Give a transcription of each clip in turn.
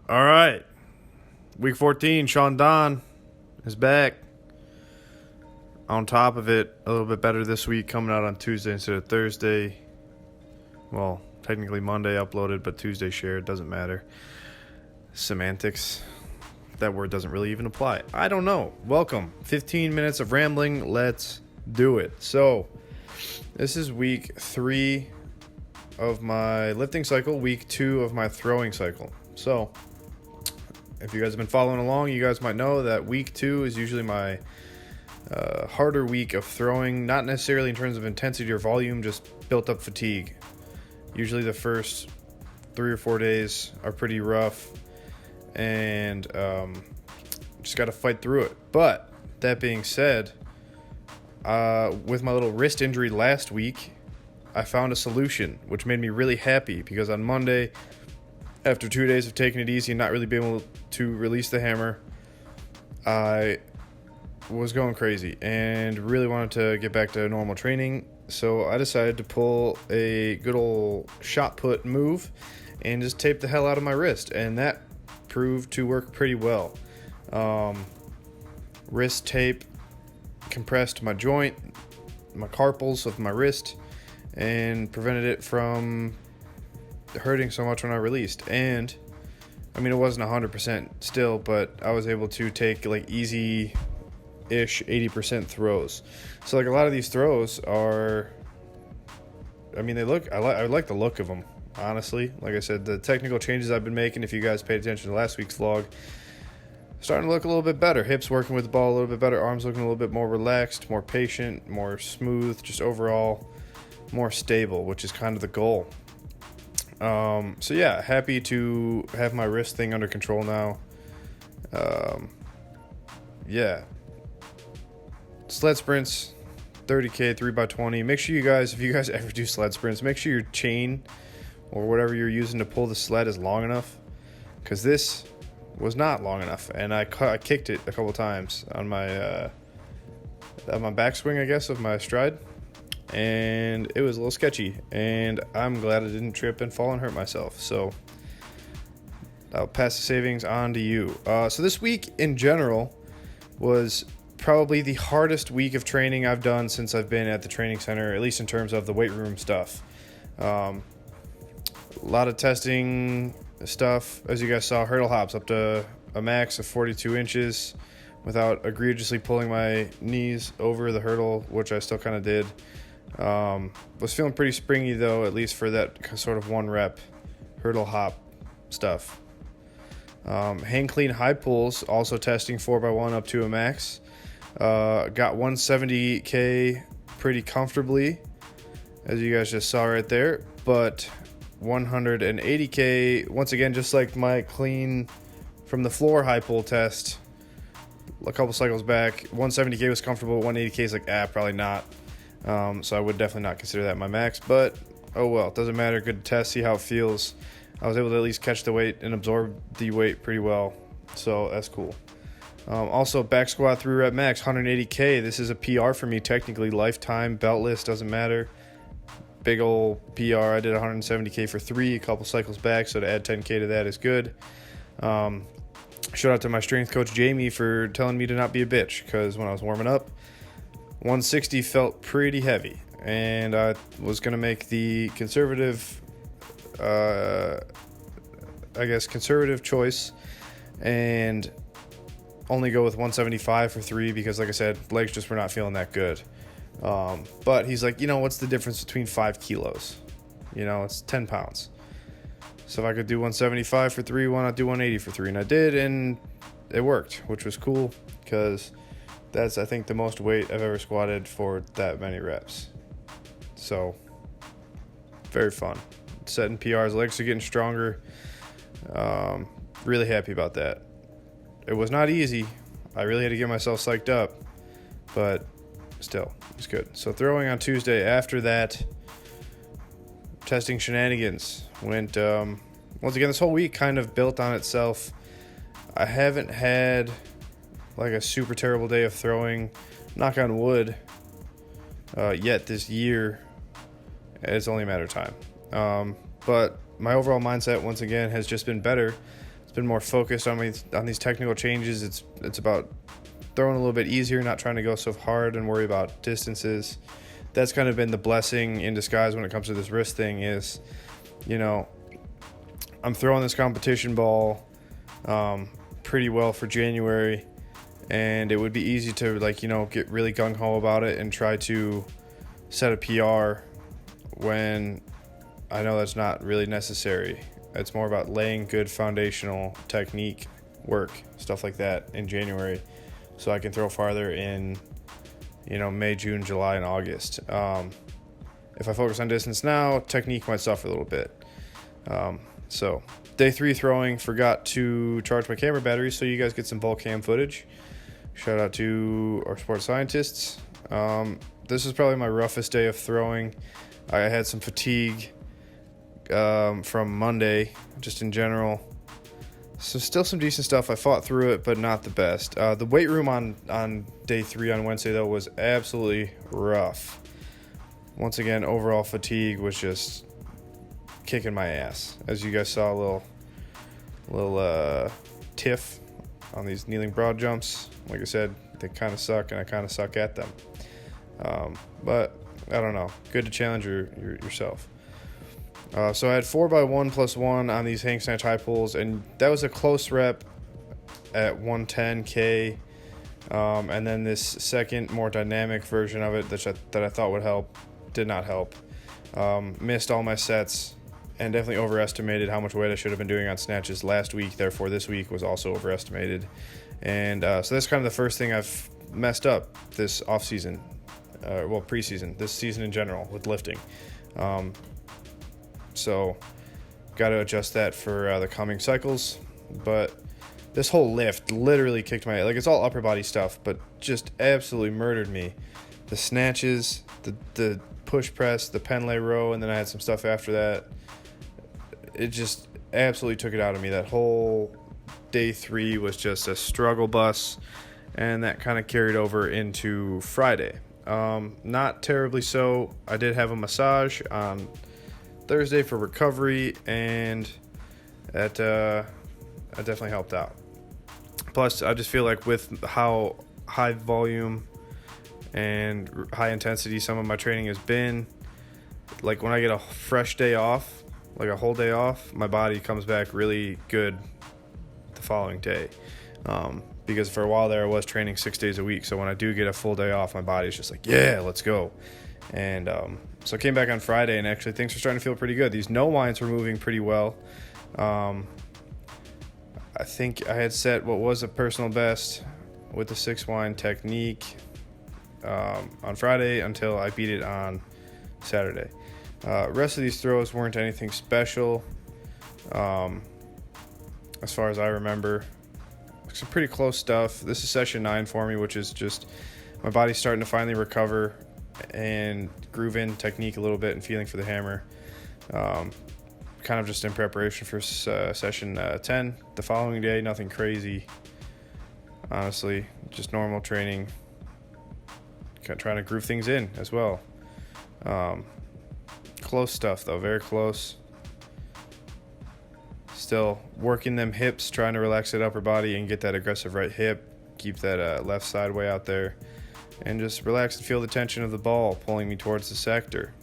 All right. Week 14, Sean Don is back. On top of it, a little bit better this week, coming out on Tuesday instead of Thursday. Well, technically Monday uploaded, but Tuesday shared. Doesn't matter. Semantics. That word doesn't really even apply. I don't know. Welcome. 15 minutes of rambling. Let's do it. So, this is week 3 of my lifting cycle, week 2 of my throwing cycle. So, if you guys have been following along, you guys might know that week 2 is usually my harder week of throwing, not necessarily in terms of intensity or volume, just built up fatigue. Usually the first 3 or 4 days are pretty rough, and just got to fight through it. But that being said, with my little wrist injury last week, I found a solution, which made me really happy, because on Monday, after 2 days of taking it easy and not really being able to release the hammer, I was going crazy and really wanted to get back to normal training. So I decided to pull a good old shot put move and just tape the hell out of my wrist, and that proved to work pretty well. Wrist tape compressed my joint, my carpals of my wrist, and prevented it from hurting so much when I released. And I mean, it wasn't 100% still, but I was able to take like easy-ish 80% throws. So like a lot of these throws are, I mean, I like the look of them, honestly. Like I said, the technical changes I've been making, if you guys paid attention to last week's vlog, starting to look a little bit better. Hips working with the ball a little bit better, arms looking a little bit more relaxed, more patient, more smooth, just overall more stable, which is kind of the goal. So yeah, happy to have my wrist thing under control now. Yeah. Sled sprints, 30K, 3x20. Make sure you guys, if you guys ever do sled sprints, make sure your chain or whatever you're using to pull the sled is long enough, because this was not long enough, and I kicked it a couple times on my backswing, I guess, of my stride, and it was a little sketchy, and I'm glad I didn't trip and fall and hurt myself. So I'll pass the savings on to you. So this week in general was probably the hardest week of training I've done since I've been at the training center, at least in terms of the weight room stuff. A lot of testing stuff. As you guys saw, hurdle hops up to a max of 42 inches without egregiously pulling my knees over the hurdle, which I still kind of did. Was feeling pretty springy though, at least for that sort of 1 rep hurdle hop stuff. Hang clean high pulls, also testing 4x1 up to a max. Got 170K pretty comfortably, as you guys just saw right there, but 180K, once again, just like my clean from the floor high pull test a couple cycles back, 170K was comfortable, 180K is like, probably not. So I would definitely not consider that my max, but oh well, it doesn't matter. Good test, see how it feels. I was able to at least catch the weight and absorb the weight pretty well, so that's cool. Also, back squat 3 rep max, 180K. This is a PR for me, technically, lifetime, beltless, doesn't matter. Big old PR. I did 170K for 3 a couple cycles back, so to add 10K to that is good. Shout out to my strength coach Jamie for telling me to not be a bitch, because when I was warming up, 160 felt pretty heavy, and I was going to make the conservative choice and only go with 175 for 3, because like I said, legs just were not feeling that good. But he's like, what's the difference between 5 kilos? It's 10 pounds. So if I could do 175 for 3, why not do 180 for 3? And I did, and it worked, which was cool, because that's, I think, the most weight I've ever squatted for that many reps. So, very fun. Setting PRs, legs are getting stronger. Really happy about that. It was not easy. I really had to get myself psyched up, but still, it's good. So throwing on Tuesday, after that, testing shenanigans went, once again, this whole week kind of built on itself. I haven't had like a super terrible day of throwing, knock on wood, yet this year. It's only a matter of time. But my overall mindset, once again, has just been better. It's been more focused on these technical changes. It's about throwing a little bit easier, not trying to go so hard and worry about distances. That's kind of been the blessing in disguise when it comes to this wrist thing is, I'm throwing this competition ball pretty well for January, and it would be easy to get really gung-ho about it and try to set a PR when I know that's not really necessary. It's more about laying good foundational technique work, stuff like that in January, so I can throw farther in May, June, July, and August. If I focus on distance now, technique might suffer a little bit. So day 3 throwing, forgot to charge my camera battery, so you guys get some ball cam footage. Shout out to our sports scientists. This is probably my roughest day of throwing. I had some fatigue from Monday, just in general. So still some decent stuff. I fought through it, but not the best. The weight room on day 3 on Wednesday, though, was absolutely rough. Once again, overall fatigue was just kicking my ass. As you guys saw, a little tiff on these kneeling broad jumps. Like I said, they kind of suck, and I kind of suck at them. But I don't know. Good to challenge yourself. So I had 4x1 plus 1 on these hang snatch high pulls, and that was a close rep at 110K. And then this second, more dynamic version of it that I thought would help did not help. Missed all my sets and definitely overestimated how much weight I should have been doing on snatches last week. Therefore, this week was also overestimated. And so that's kind of the first thing I've messed up this offseason, preseason, this season in general with lifting. So got to adjust that for the coming cycles. But this whole lift literally kicked my, it's all upper body stuff, but just absolutely murdered me. The snatches, the push press, the pen lay row, and then I had some stuff after that. It just absolutely took it out of me. That whole day 3 was just a struggle bus, and that kind of carried over into Friday. Not terribly so. I did have a massage on Thursday for recovery, and that definitely helped out. Plus, I just feel like with how high volume and high intensity some of my training has been, like when I get a fresh day off, like a whole day off, my body comes back really good the following day. Because for a while there I was training 6 days a week, so when I do get a full day off, my body's just like, yeah, let's go. And so I came back on Friday, and actually things are starting to feel pretty good. These no winds were moving pretty well. I think I had set what was a personal best with the 6 wind technique on Friday until I beat it on Saturday. Rest of these throws weren't anything special as far as I remember. Some pretty close stuff. This is session 9 for me, which is just my body's starting to finally recover and groove in technique a little bit and feeling for the hammer. Kind of just in preparation for session 10 the following day. Nothing crazy, honestly, just normal training, trying to groove things in as well. Close stuff though, very close. Still working them hips, trying to relax that upper body and get that aggressive right hip, keep that left side way out there, and just relax and feel the tension of the ball pulling me towards the sector.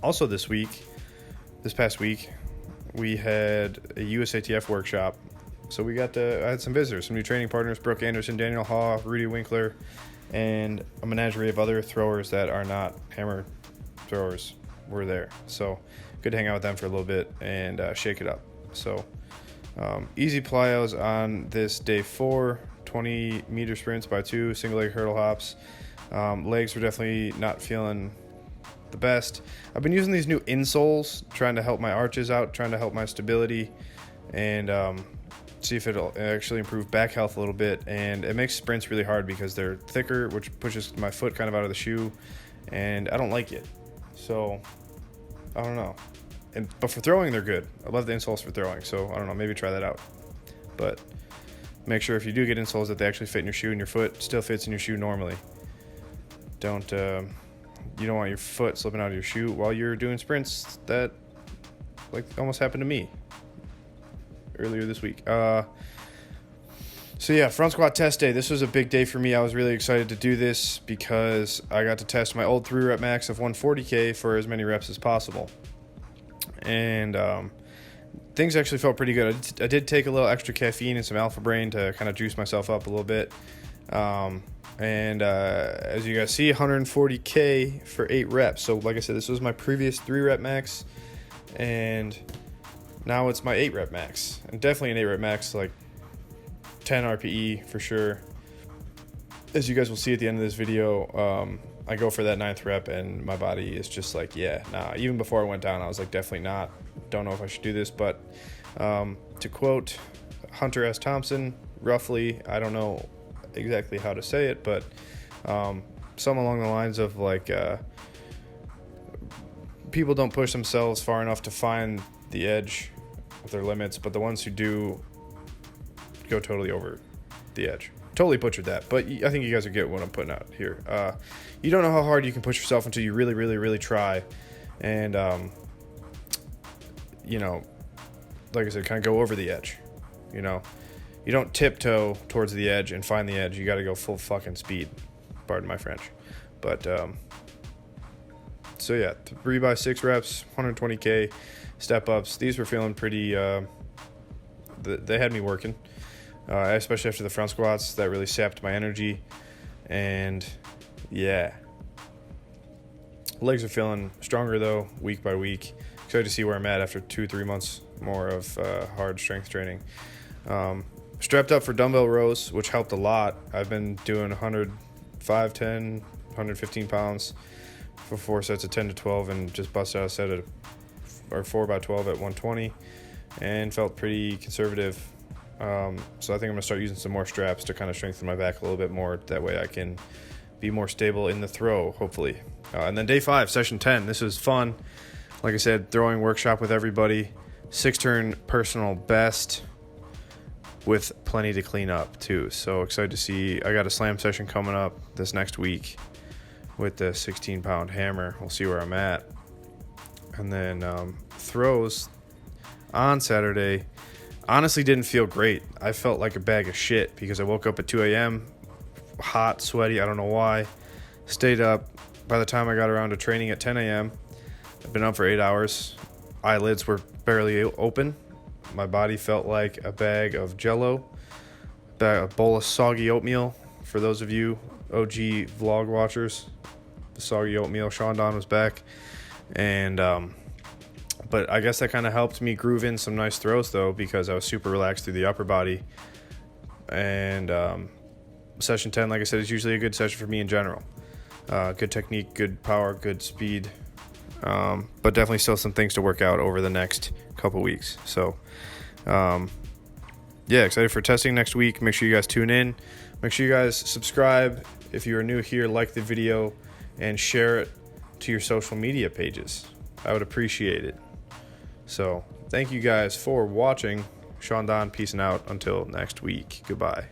Also this past week, we had a USATF workshop. So I had some visitors, some new training partners, Brooke Anderson, Daniel Haw, Rudy Winkler, and a menagerie of other throwers that are not hammer throwers were there. So good to hang out with them for a little bit and shake it up. So easy plyos on this day 4, 20-meter sprints by 2, single leg hurdle hops. Legs were definitely not feeling the best. I've been using these new insoles, trying to help my arches out, trying to help my stability, and see if it'll actually improve back health a little bit. And it makes sprints really hard because they're thicker, which pushes my foot kind of out of the shoe, and I don't like it. So I don't know. But for throwing, they're good. I love the insoles for throwing, so I don't know, maybe try that out. But make sure if you do get insoles that they actually fit in your shoe and your foot still fits in your shoe normally. You don't want your foot slipping out of your shoe while you're doing sprints. That almost happened to me. earlier this week. So yeah, front squat test day. This was a big day for me. I was really excited to do this because I got to test my old 3 rep max of 140K for as many reps as possible. And things actually felt pretty good. I did take a little extra caffeine and some Alpha Brain to kind of juice myself up a little bit. As you guys see, 140K for 8 reps. So like I said, this was my previous 3 rep max, and now it's my 8 rep max. And definitely an 8 rep max, like 10 RPE for sure. As you guys will see at the end of this video, I go for that 9th rep and my body is just like, yeah, nah. Even before I went down, I was like, definitely not. Don't know if I should do this. But to quote Hunter S. Thompson, roughly, I don't know exactly how to say it, but some along the lines of like, people don't push themselves far enough to find the edge of their limits, but the ones who do go totally over the edge. Totally butchered that, but I think you guys will get what I'm putting out here. You don't know how hard you can push yourself until you really, really, really try. And, you know, like I said, kind of go over the edge. You know, you don't tiptoe towards the edge and find the edge. You got to go full fucking speed. Pardon my French. But, so yeah, 3 by 6 reps, 120K step ups. These were feeling pretty, they had me working. Especially after the front squats, that really sapped my energy. And yeah, legs are feeling stronger though, week by week. Excited to see where I'm at after 2-3 months more of hard strength training. Strapped up for dumbbell rows, which helped a lot. I've been doing 105, 10, 115 pounds for 4 sets of 10 to 12 and just busted out a set of 4 by 12 at 120 and felt pretty conservative. So I think I'm going to start using some more straps to kind of strengthen my back a little bit more. That way I can be more stable in the throw, hopefully. And then day 5, session 10. This was fun. Like I said, throwing workshop with everybody. 6-turn personal best with plenty to clean up too. So excited to see. I got a slam session coming up this next week with the 16-pound hammer. We'll see where I'm at. And then throws on Saturday. Honestly didn't feel great. I felt like a bag of shit because I woke up at 2 a.m. hot, sweaty, I don't know why. Stayed up. By the time I got around to training at 10 a.m., I've been up for 8 hours. Eyelids were barely open. My body felt like a bag of Jell-O, a bowl of soggy oatmeal. For those of you OG vlog watchers, the soggy oatmeal, Sean Don was back. And but I guess that kind of helped me groove in some nice throws, though, because I was super relaxed through the upper body. And session 10, like I said, is usually a good session for me in general. Good technique, good power, good speed. But definitely still some things to work out over the next couple weeks. So, yeah, excited for testing next week. Make sure you guys tune in. Make sure you guys subscribe. If you are new here, like the video and share it to your social media pages. I would appreciate it. So, thank you guys for watching. Sean Don, peace and out until next week. Goodbye.